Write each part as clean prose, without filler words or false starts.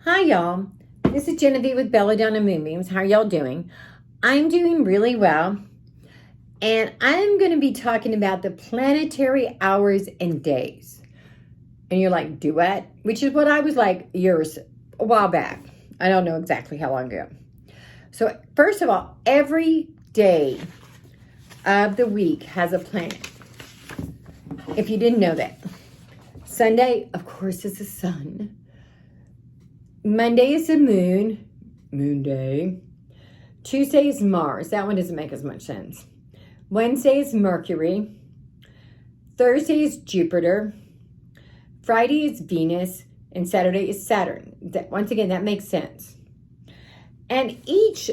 Hi, y'all. This is Genevieve with Belladonna and Moonbeams. How are y'all doing? I'm doing really well. And I'm going to be talking about the planetary hours and days. And you're like, do what? Which is what I was like a while back. I don't know exactly how long ago. So first of all, every day of the week has a planet. If you didn't know that. Sunday, of course, is the sun. Monday is the moon day. Tuesday is Mars. That one doesn't make as much sense. Wednesday is Mercury. Thursday is Jupiter. Friday is Venus. And Saturday is Saturn. Once again, that makes sense. And each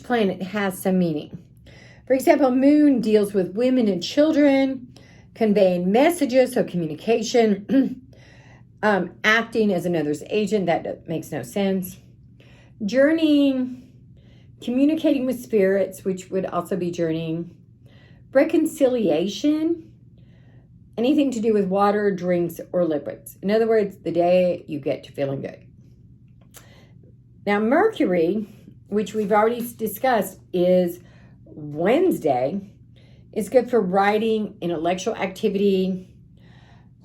planet has some meaning. For example, moon deals with women and children, conveying messages, so communication. Acting as another's agent, that makes no sense. Journeying, communicating with spirits, which would also be journeying. Reconciliation, anything to do with water, drinks, or liquids. In other words, the day you get to feeling good. Now, Mercury, which we've already discussed, is Wednesday. It's good for writing, intellectual activity,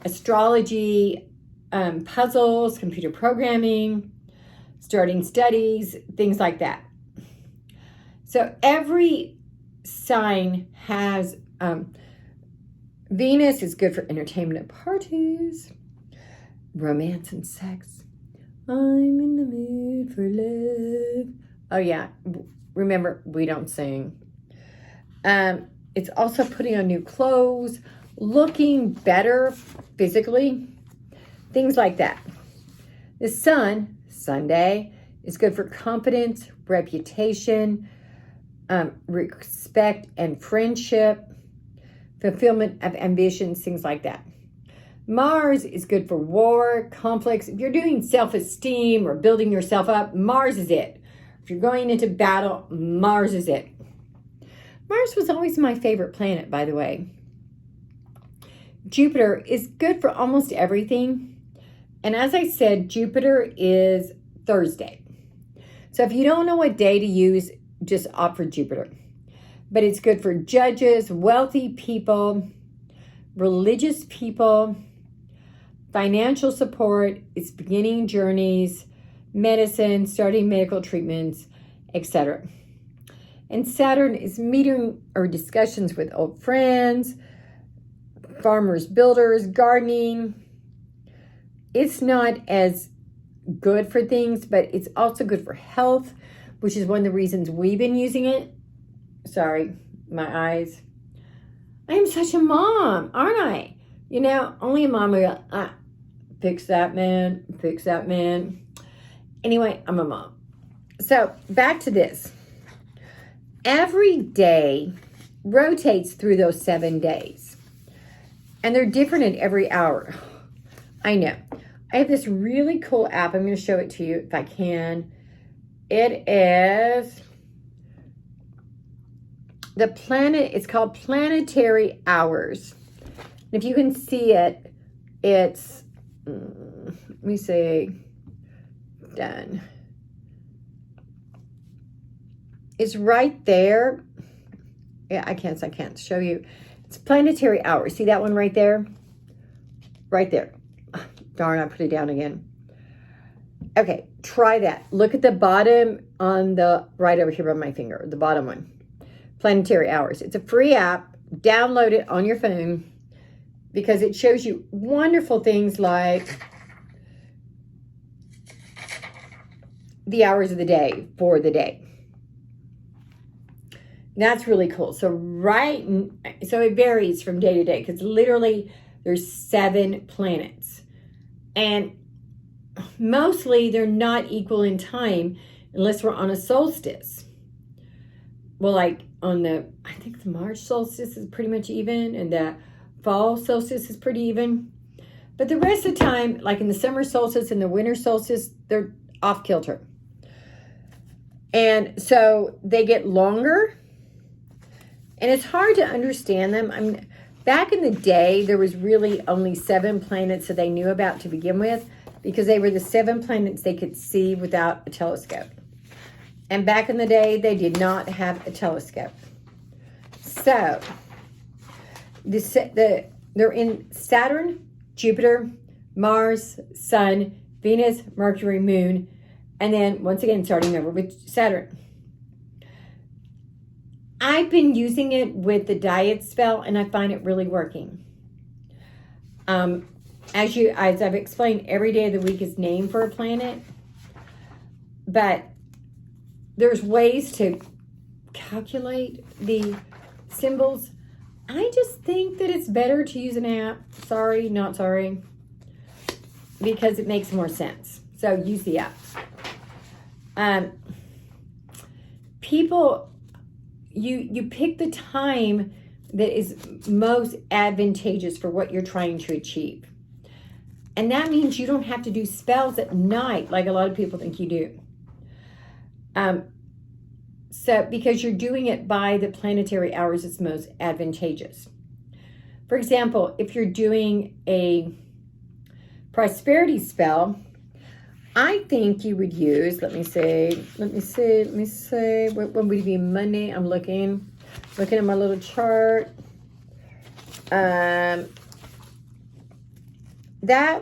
astrology, puzzles, computer programming, starting studies, things like that. So every sign has, Venus is good for entertainment and parties, romance and sex. I'm in the mood for love. Oh yeah, remember, we don't sing. It's also putting on new clothes, looking better physically, things like that. The sun, Sunday, is good for confidence, reputation, respect and friendship, fulfillment of ambitions, things like that. Mars is good for war, conflicts. If you're doing self-esteem or building yourself up, Mars is it. If you're going into battle, Mars is it. Mars was always my favorite planet, by the way. Jupiter is good for almost everything. And as I said, Jupiter is Thursday. So if you don't know what day to use, just opt for Jupiter. But it's good for judges, wealthy people, religious people, financial support, it's beginning journeys, medicine, starting medical treatments, etc. And Saturn is meeting or discussions with old friends, farmers, builders, gardening. It's not as good for things, but it's also good for health, which is one of the reasons we've been using it. Sorry, my eyes. I am such a mom, aren't I? You know, only a mom will go, fix that man, fix that man. Anyway, I'm a mom. So back to this. Every day rotates through those 7 days. And they're different at every hour. I know. I have this really cool app. I'm going to show it to you if I can. It is it's called Planetary Hours. If you can see it, it's, let me say, done. It's right there. Yeah, I can't show you. It's Planetary Hours. See that one right there? Right there. Darn, I put it down again. Okay, try that. Look at the bottom on the right over here on my finger, the bottom one. Planetary Hours. It's a free app. Download it on your phone because it shows you wonderful things like the hours of the day for the day. That's really cool. So it varies from day to day because literally there's 7 planets. And mostly they're not equal in time unless we're on a solstice. Well, like I think the March solstice is pretty much even and the fall solstice is pretty even. But the rest of the time, like in the summer solstice and the winter solstice, they're off kilter. And so they get longer and it's hard to understand them. Back in the day, there was really only 7 planets that they knew about to begin with. because they were the 7 planets they could see without a telescope. And back in the day, they did not have a telescope. So, they're in Saturn, Jupiter, Mars, Sun, Venus, Mercury, Moon, and then once again starting over with Saturn. I've been using it with the diet spell, and I find it really working. As I've explained, every day of the week is named for a planet, but there's ways to calculate the symbols. I just think that it's better to use an app. Sorry, not sorry. Because it makes more sense. So use the app. People, you pick the time that is most advantageous for what you're trying to achieve. And that means you don't have to do spells at night like a lot of people think you do. So because you're doing it by the planetary hours, it's most advantageous. For example, if you're doing a prosperity spell, I think you would use, let me see, what would be Monday? I'm looking at my little chart. That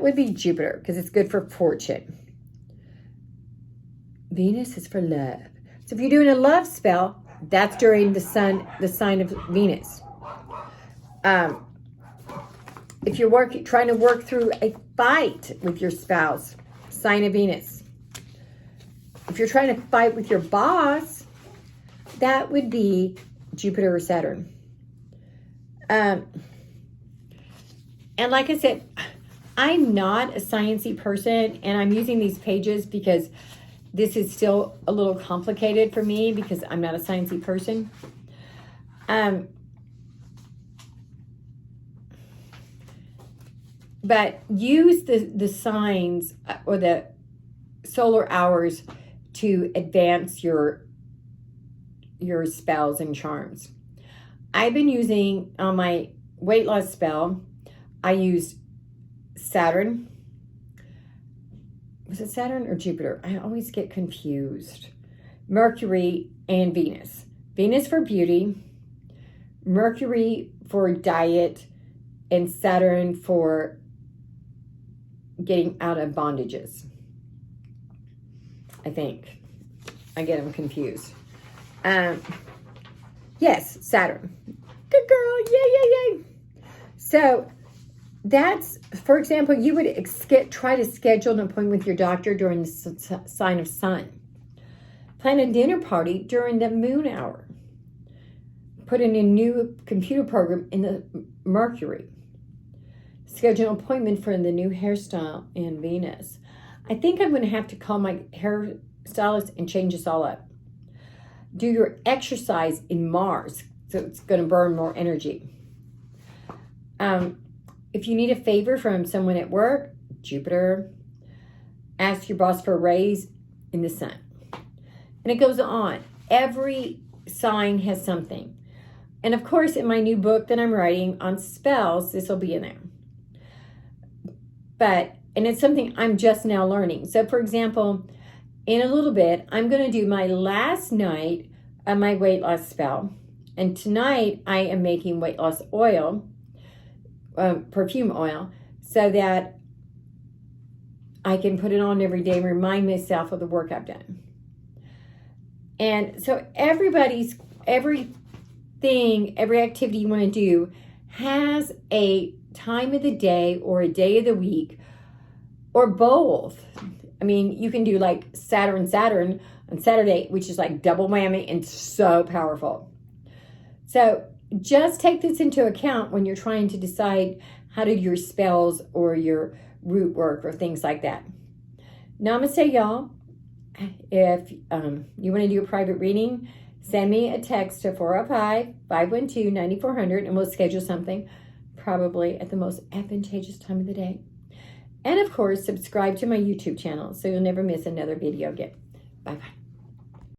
would be Jupiter, because it's good for fortune. Venus is for love. So if you're doing a love spell, that's during the sign of Venus. If you're trying to work through a fight with your spouse, sign of Venus. If you're trying to fight with your boss, that would be Jupiter or Saturn. And like I said, I'm not a sciencey person, and I'm using these pages because this is still a little complicated for me because I'm not a sciencey person. But use the signs or the solar hours to advance your spells and charms. I've been using, on my weight loss spell, I used Saturn. Was it Saturn or Jupiter? I always get confused. Mercury and Venus. Venus for beauty, Mercury for diet, and Saturn for getting out of bondages. I think. I get them confused. Yes, Saturn. Good girl. Yay. So that's, for example, you would try to schedule an appointment with your doctor during the sign of Sun. Plan a dinner party during the moon hour. Put in a new computer program in the Mercury. Schedule an appointment for the new hairstyle in Venus. I think I'm going to have to call my hairstylist and change this all up. Do your exercise in Mars, so it's going to burn more energy. If you need a favor from someone at work, Jupiter. Ask your boss for a raise in the Sun. And it goes on. Every sign has something. And of course, in my new book that I'm writing on spells, this will be in there. And it's something I'm just now learning. So for example, in a little bit, I'm going to do my last night of my weight loss spell. And tonight I am making weight loss oil, perfume oil, so that I can put it on every day and remind myself of the work I've done. And so every activity you want to do has a time of the day or a day of the week or both. I mean, you can do like Saturn on Saturday, which is like double whammy and so powerful. So just take this into account when you're trying to decide how to do your spells or your root work or things like that. Namaste, y'all. If you want to do a private reading, send me a text to 405-512-9400 and we'll schedule something, probably at the most advantageous time of the day. And of course, subscribe to my YouTube channel so you'll never miss another video again. Bye-bye.